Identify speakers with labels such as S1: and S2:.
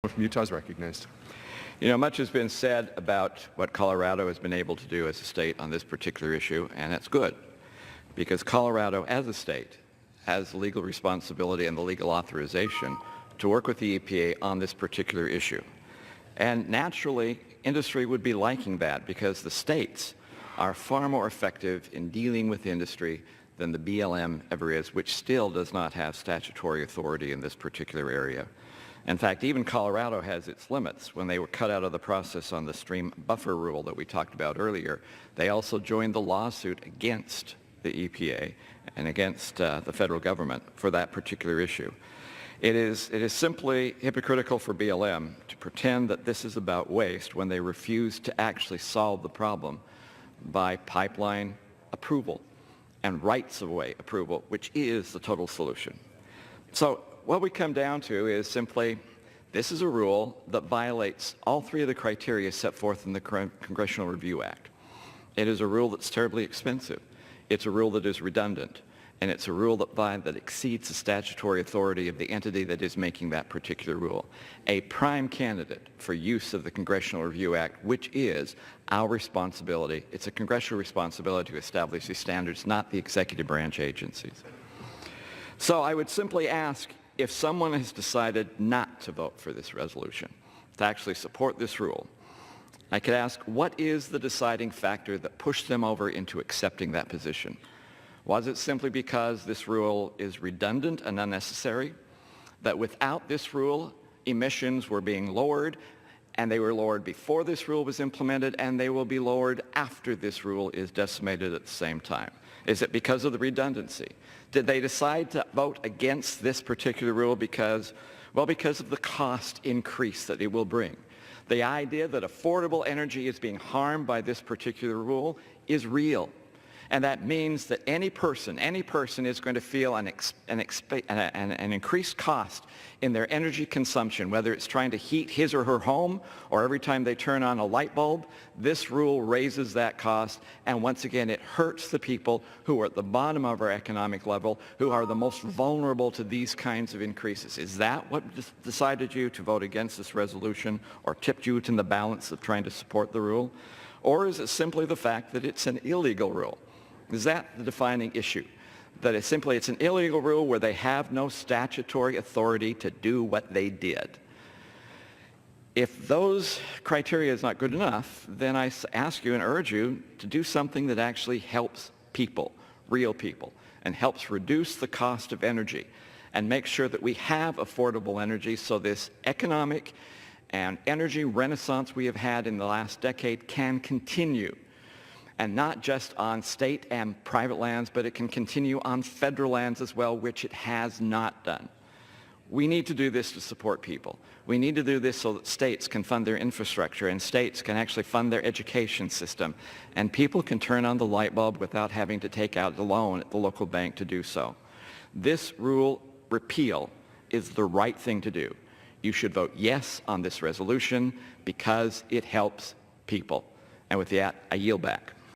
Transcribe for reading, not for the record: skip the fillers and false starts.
S1: From Utah is recognized.
S2: You know, much has been said about what Colorado has been able to do as a state on this particular issue, and that's good, because Colorado, as a state, has the legal responsibility and the legal authorization to work with the EPA on this particular issue. And naturally, industry would be liking that because the states are far more effective in dealing with industry than the BLM ever is, which still does not have statutory authority in this particular area. In fact, even Colorado has its limits. When they were cut out of the process on the stream buffer rule that we talked about earlier, they also joined the lawsuit against the EPA and against the federal government for that particular issue. It is simply hypocritical for BLM to pretend that this is about waste when they refuse to actually solve the problem by pipeline approval and rights-of-way approval, which is the total solution. So what we come down to is simply, this is a rule that violates all three of the criteria set forth in the Congressional Review Act. It is a rule that's terribly expensive. It's a rule that is redundant. And it's a rule that exceeds the statutory authority of the entity that is making that particular rule. A prime candidate for use of the Congressional Review Act, which is our responsibility. It's a congressional responsibility to establish these standards, not the executive branch agencies. So I would simply ask, if someone has decided not to vote for this resolution, to actually support this rule, I could ask, what is the deciding factor that pushed them over into accepting that position? Was it simply because this rule is redundant and unnecessary, that without this rule, emissions were being lowered, and they were lowered before this rule was implemented, and they will be lowered after this rule is decimated at the same time? Is it because of the redundancy? Did they decide to vote against this particular rule because of the cost increase that it will bring? The idea that affordable energy is being harmed by this particular rule is real. And that means that any person is going to feel an increased cost in their energy consumption, whether it's trying to heat his or her home or every time they turn on a light bulb. This rule raises that cost, and once again, it hurts the people who are at the bottom of our economic level, who are the most vulnerable to these kinds of increases. Is that what decided you to vote against this resolution or tipped you in the balance of trying to support the rule? Or is it simply the fact that it's an illegal rule? Is that the defining issue? That it's an illegal rule where they have no statutory authority to do what they did. If those criteria is not good enough, then I ask you and urge you to do something that actually helps people, real people, and helps reduce the cost of energy and make sure that we have affordable energy so this economic and energy renaissance we have had in the last decade can continue. And not just on state and private lands, but it can continue on federal lands as well, which it has not done. We need to do this to support people. We need to do this so that states can fund their infrastructure and states can actually fund their education system. And people can turn on the light bulb without having to take out a loan at the local bank to do so. This rule repeal is the right thing to do. You should vote yes on this resolution because it helps people. And with that, I yield back.